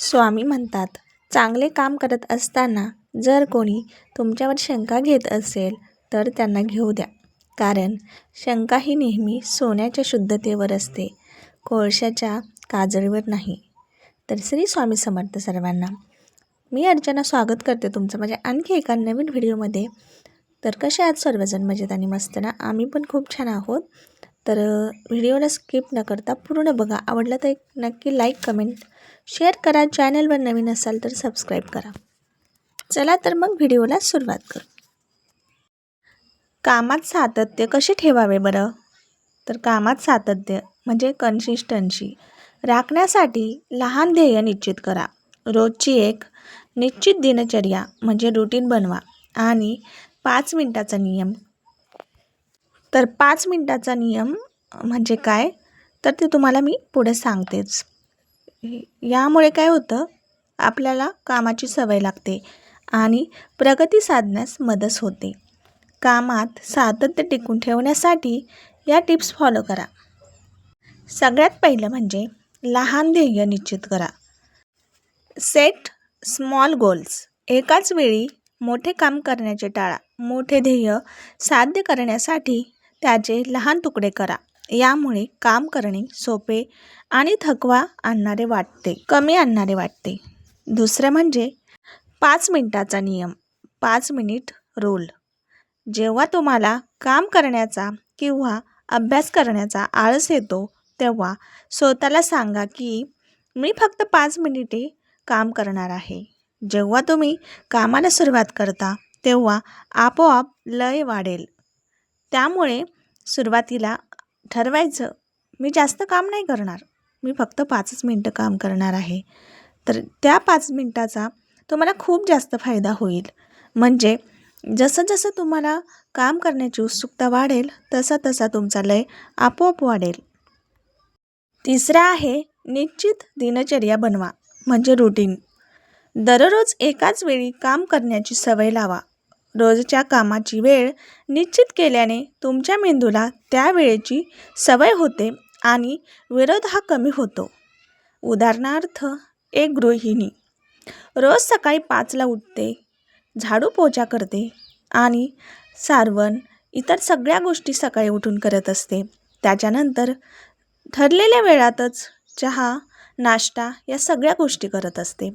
स्वामी म्हणतात, चांगले काम करत असताना जर कोणी तुमच्यावर शंका घेत असेल तर त्यांना घेऊ द्या. कारण शंका ही नेहमी सोन्याच्या शुद्धतेवर असते, कोळशाच्या काजळीवर नाही. तर श्री स्वामी समर्थ सर्वांना. मी अर्चना स्वागत करते तुमचं माझ्या आणखी एका नवीन व्हिडिओमध्ये. तर कसे आहात सर्वजण? मजेत आणि मस्त ना? आम्ही पण खूप छान आहोत. तर व्हिडिओला स्किप न करता पूर्ण बघा. आवडला तर एक नक्की लाईक, कमेंट, शेअर करा. चॅनलवर नवीन असाल तर सबस्क्राईब करा. चला तर मग व्हिडिओला सुरुवात करू. कामात सातत्य कसे ठेवावे बरं? तर कामात सातत्य म्हणजे कन्सिस्टन्सी राखण्यासाठी लहान ध्येय निश्चित करा. रोजची एक निश्चित दिनचर्या म्हणजे रुटीन बनवा आणि 5 मिनिटाचा नियम. तर 5 मिनिटाचा नियम म्हणजे काय? तर ते तुम्हाला मी पुढे सांगतेच. यामुळे काय होतं, आपल्याला कामाची सवय लागते आणि प्रगती साधण्यास मदत होते. कामात सातत्य टिकून ठेवण्यासाठी या टिप्स फॉलो करा. सगळ्यात पहिलं म्हणजे लहान ध्येय निश्चित करा. Set small goals. एकाच वेळी मोठे काम करण्याचे टाळा. मोठे ध्येय साध्य करण्यासाठी त्याचे लहान तुकडे करा. यामुळे काम करणे सोपे आणि थकवा कमी आणणारे वाटते. दुसरं म्हणजे 5 मिनिटाचा नियम, 5 मिनिट रूल. जेव्हा तुम्हाला काम करण्याचा किंवा अभ्यास करण्याचा आळस येतो तेव्हा स्वतःला सांगा की मी फक्त 5 मिनिटे काम करणार आहे. जेव्हा तुम्ही कामाला सुरुवात करता तेव्हा आपोआप लय वाढेल. त्यामुळे सुरुवातीला ठरवायचं, मी जास्त काम नाही करणार, मी फक्त 5 मिनिटं काम करणार आहे. तर त्या 5 मिनिटाचा तुम्हाला खूप जास्त फायदा होईल. म्हणजे जसं जसं तुम्हाला काम करण्याची उत्सुकता वाढेल तसा तसा तुमचा लय आपोआप वाढेल. तिसरा आहे निश्चित दिनचर्या बनवा म्हणजे रुटीन. दररोज एकाच वेळी काम करण्याची सवय लावा. रोजच्या कामाची वेळ निश्चित केल्याने तुमच्या मेंदूला त्या वेळेची सवय होते आणि विरोध हा कमी होतो. उदाहरणार्थ, एक गृहिणी रोज सकाळी 5ला उठते, झाडू पोछा करते आणि सारवण इतर सगळ्या गोष्टी सकाळी उठून करत असते. त्याच्यानंतर ठरलेल्या वेळातच चहा, नाश्ता या सगळ्या गोष्टी करत असते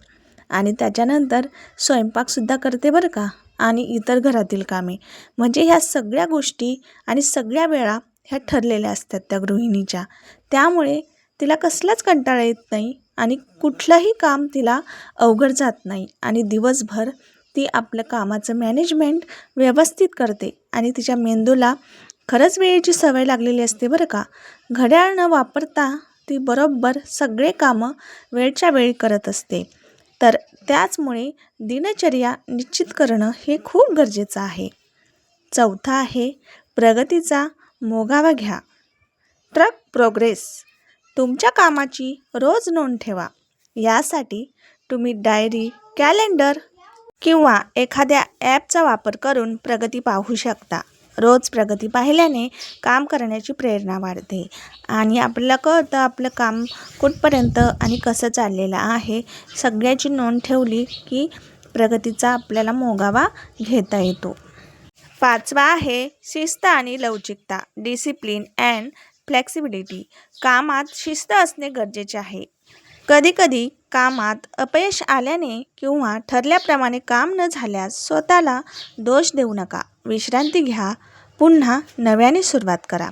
आणि त्याच्यानंतर स्वयंपाकसुद्धा करते बरं का, आणि इतर घरातील कामे. म्हणजे ह्या सगळ्या गोष्टी आणि सगळ्या वेळा ह्या ठरलेल्या असतात त्या गृहिणीच्या. त्यामुळे तिला कसलाच कंटाळा येत नाही आणि कुठलंही काम तिला अवघड जात नाही आणि दिवसभर ती आपलं कामाचं मॅनेजमेंट व्यवस्थित करते आणि तिच्या मेंदूला खरंच वेळेची सवय लागलेली असते बरं का. घड्याळ न वापरता ती बरोबर सगळे कामं वेळच्या वेळी करत असते. तर त्याचमुळे दिनचर्या निश्चित करणं हे खूप गरजेचं आहे. चौथा आहे प्रगतीचा मागोवा घ्या. Track progress. तुमच्या कामाची रोज नोंद ठेवा. यासाठी तुम्ही डायरी, कॅलेंडर किंवा एखाद्या ॲपचा वापर करून प्रगती पाहू शकता. रोज प्रगती पाहिल्याने काम करण्याची प्रेरणा वाढते आणि आपल्याला कळतं आपलं काम कुठपर्यंत आणि कसं चाललेलं आहे. सगळ्याची नोंद ठेवली की प्रगतीचा आपल्याला मागोवा घेता येतो. 5वा आहे शिस्त आणि लवचिकता. Discipline and flexibility. कामात शिस्त असणे गरजेचे आहे. कधीकधी कामात अपयश आल्याने किंवा ठरल्याप्रमाणे काम न झाल्यास स्वतःला दोष देऊ नका. विश्रांती घ्या, पुन्हा नव्याने सुरुवात करा.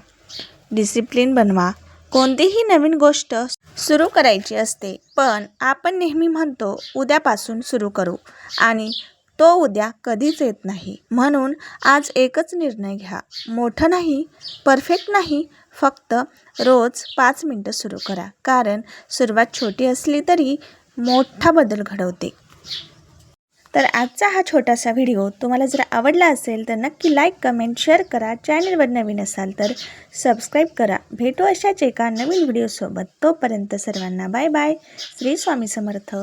डिसिप्लिन बनवा. कोणतीही नवीन गोष्ट सुरू करायची असते पण आपण नेहमी म्हणतो उद्यापासून सुरू करू आणि तो उद्या कधीच येत नाही. म्हणून आज एकच निर्णय घ्या. मोठं नाही, परफेक्ट नाही, फक्त रोज 5 मिनिटं सुरू करा. कारण सुरुवात छोटी असली तरी मोठा बदल घडवते. तर आजचा हा छोटासा व्हिडिओ तुम्हाला जर आवडला असेल तर नक्की लाईक, कमेंट, शेअर करा. चॅनलवर नवीन असाल तर सबस्क्राईब करा. भेटू अशाच एका नवीन व्हिडिओसोबत. तोपर्यंत सर्वांना बाय बाय. श्री स्वामी समर्थ.